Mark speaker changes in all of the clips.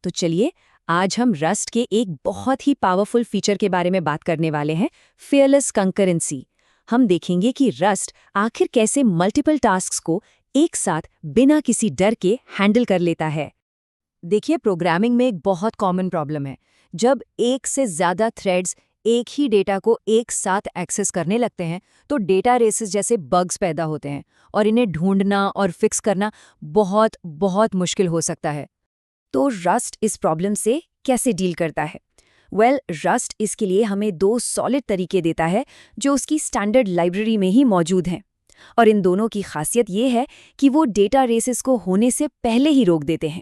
Speaker 1: तो चलिए आज हम रस्ट के एक बहुत ही पावरफुल फीचर के बारे में बात करने वाले हैं, फेयरलेस कंकरेंसी। हम देखेंगे कि रस्ट आखिर कैसे मल्टीपल टास्क्स को एक साथ बिना किसी डर के हैंडल कर लेता है। देखिए, प्रोग्रामिंग में एक बहुत कॉमन प्रॉब्लम है। जब एक से ज़्यादा थ्रेड्स एक ही डेटा को एक साथ एक्सेस करने लगते हैं तो डेटा रेसेस जैसे बग्स पैदा होते हैं और इन्हें ढूंढना और फिक्स करना बहुत बहुत मुश्किल हो सकता है। तो रस्ट इस प्रॉब्लम से कैसे डील करता है? रस्ट इसके लिए हमें दो सॉलिड तरीके देता है जो उसकी स्टैंडर्ड लाइब्रेरी में ही मौजूद हैं। और इन दोनों की खासियत ये है कि वो डेटा रेसेस को होने से पहले ही रोक देते हैं।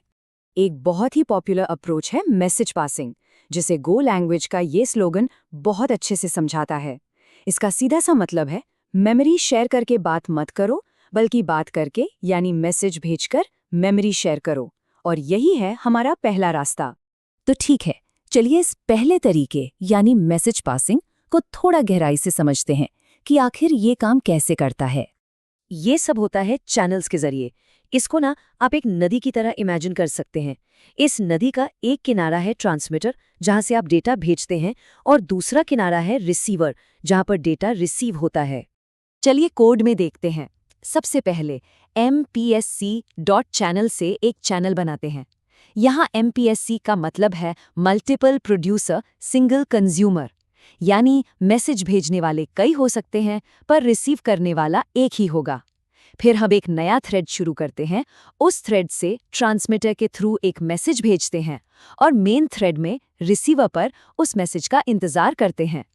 Speaker 1: एक बहुत ही पॉपुलर अप्रोच है मैसेज पासिंग, जिसे गो लैंग्वेज का ये स्लोगन बहुत अच्छे से समझाता है। इसका सीधा सा मतलब है, मेमोरी शेयर करके बात मत करो, बल्कि बात करके यानी मैसेज भेजकर मेमोरी शेयर करो। और यही है हमारा पहला रास्ता। तो ठीक है, चलिए इस पहले तरीके यानी मैसेज पासिंग को थोड़ा गहराई से समझते हैं कि आखिर ये काम कैसे करता है। ये सब होता है चैनल्स के जरिए। इसको ना आप एक नदी की तरह इमेजिन कर सकते हैं। इस नदी का एक किनारा है ट्रांसमीटर, जहां से आप डेटा भेजते हैं, और दूसरा किनारा है रिसीवर, जहां पर डेटा रिसीव होता है। चलिए कोड में देखते हैं। सबसे पहले MPSC.channel से एक चैनल बनाते हैं। यहाँ MPSC का मतलब है मल्टीपल प्रोड्यूसर सिंगल कंज्यूमर, यानी मैसेज भेजने वाले कई हो सकते हैं पर रिसीव करने वाला एक ही होगा। फिर हम एक नया थ्रेड शुरू करते हैं। उस थ्रेड से ट्रांसमीटर के थ्रू एक मैसेज भेजते हैं और मेन थ्रेड में रिसीवर पर उस मैसेज का इंतजार करते हैं।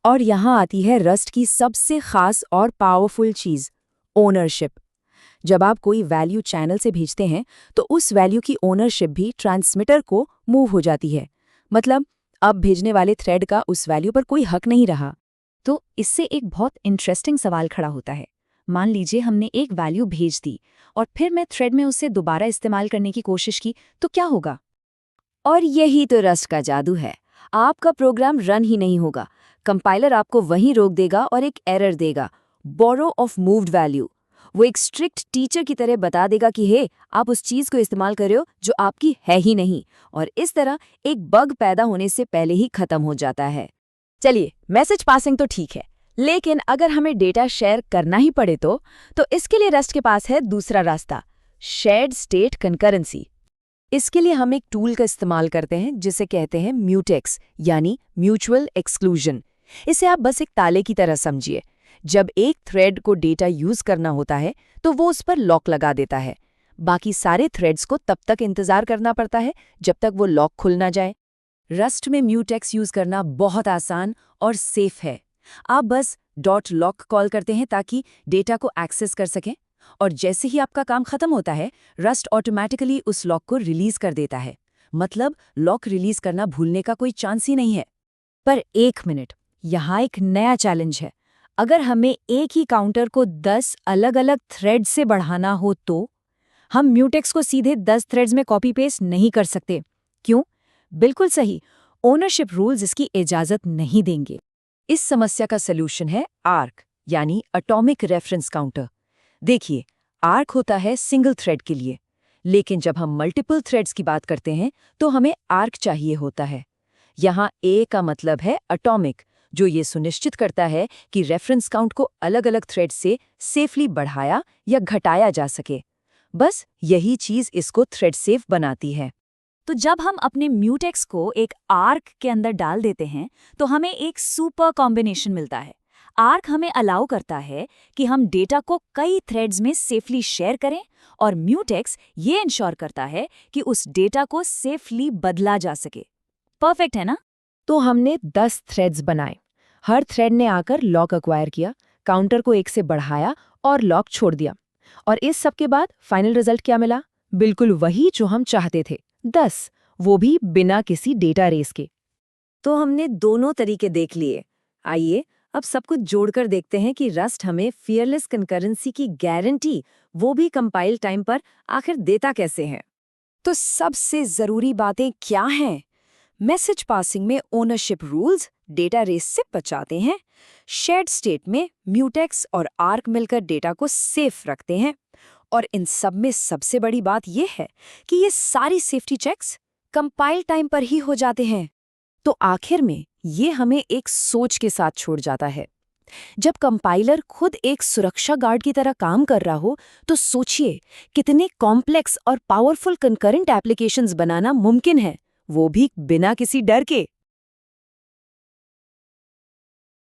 Speaker 1: और यहाँ आती है रस्ट की सबसे खास और पावरफुल चीज़, ओनरशिप। जब आप कोई वैल्यू चैनल से भेजते हैं तो उस वैल्यू की ओनरशिप भी ट्रांसमीटर को मूव हो जाती है। मतलब अब भेजने वाले थ्रेड का उस वैल्यू पर कोई हक नहीं रहा। तो इससे एक बहुत इंटरेस्टिंग सवाल खड़ा होता है। मान लीजिए हमने एक वैल्यू भेज दी और फिर मैं थ्रेड में उसे दोबारा इस्तेमाल करने की कोशिश की, तो क्या होगा? और यही तो रस्ट का जादू है। आपका प्रोग्राम रन ही नहीं होगा। कंपाइलर आपको वहीं रोक देगा और एक एरर देगा, बोरो ऑफ मूव्ड वैल्यू। वो एक स्ट्रिक्ट टीचर की तरह बता देगा कि हे, आप उस चीज को इस्तेमाल कर रहे हो जो आपकी है ही नहीं। और इस तरह एक बग पैदा होने से पहले ही खत्म हो जाता है। चलिए, मैसेज पासिंग तो ठीक है, लेकिन अगर हमें डेटा शेयर करना ही पड़े तो इसके लिए रस्ट के पास है दूसरा रास्ता, शेयर्ड स्टेट कंकरेंसी। इसके लिए हम एक टूल का इस्तेमाल करते हैं जिसे कहते हैं म्यूटेक्स, यानी म्यूचुअल एक्सक्लूजन। इसे आप बस एक ताले की तरह समझिए। जब एक थ्रेड को डेटा यूज करना होता है तो वो उस पर लॉक लगा देता है। बाकी सारे थ्रेड्स को तब तक इंतजार करना पड़ता है जब तक वो लॉक खुल ना जाए। रस्ट में म्यूटेक्स यूज करना बहुत आसान और सेफ है। आप बस .lock कॉल करते हैं ताकि डेटा को एक्सेस कर सकें, और जैसे ही आपका काम खत्म होता है रस्ट ऑटोमेटिकली उस लॉक को रिलीज कर देता है। मतलब लॉक रिलीज करना भूलने का कोई चांस ही नहीं है। पर एक मिनट, यहाँ एक नया चैलेंज है। अगर हमें एक ही काउंटर को 10 अलग अलग थ्रेड से बढ़ाना हो तो हम म्यूटेक्स को सीधे 10 थ्रेड्स में कॉपी पेस्ट नहीं कर सकते। क्यों? बिल्कुल सही, ओनरशिप रूल्स इसकी इजाजत नहीं देंगे। इस समस्या का सलूशन है आर्क, यानी एटॉमिक रेफरेंस काउंटर। देखिए, आर्क होता है सिंगल थ्रेड के लिए, लेकिन जब हम मल्टीपल थ्रेड्स की बात करते हैं तो हमें आर्क चाहिए होता है। यहाँ ए का मतलब है एटॉमिक, जो ये सुनिश्चित करता है कि रेफरेंस काउंट को अलग अलग थ्रेड से सेफली बढ़ाया या घटाया जा सके। बस यही चीज इसको थ्रेड सेफ बनाती है। तो जब हम अपने म्यूटेक्स को एक आर्क के अंदर डाल देते हैं तो हमें एक सुपर कॉम्बिनेशन मिलता है। आर्क हमें अलाउ करता है कि हम डेटा को कई थ्रेड्स में सेफली शेयर करें, और म्यूटेक्स ये इंश्योर करता है कि उस डेटा को सेफली बदला जा सके। परफेक्ट है ना? तो हमने 10 थ्रेड्स बनाए। हर थ्रेड ने आकर लॉक एक्वायर किया, काउंटर को 1 से बढ़ाया और लॉक छोड़ दिया। और इस सब के बाद फाइनल रिजल्ट क्या मिला? बिल्कुल वही जो हम चाहते थे, 10, वो भी बिना किसी डेटा रेस के। तो हमने दोनों तरीके देख लिए। आइए अब सब कुछ जोड़कर देखते हैं कि रस्ट हमें फियरलेस कंकरेंसी की गारंटी, वो भी कंपाइल टाइम पर, आखिर देता कैसे है। तो सबसे जरूरी बातें क्या हैं? मैसेज पासिंग में ओनरशिप रूल्स डेटा रेस से बचाते हैं। शेयर्ड स्टेट में म्यूटेक्स और आर्क मिलकर डेटा को सेफ रखते हैं। और इन सब में सबसे बड़ी बात यह है कि ये सारी सेफ्टी चेक्स कंपाइल टाइम पर ही हो जाते हैं। तो आखिर में ये हमें एक सोच के साथ छोड़ जाता है। जब कंपाइलर खुद एक सुरक्षा गार्ड की तरह काम कर रहा हो, तो सोचिए कितने कॉम्प्लेक्स और पावरफुल कंकरेंट एप्लीकेशंस बनाना मुमकिन है, वो भी बिना किसी डर के।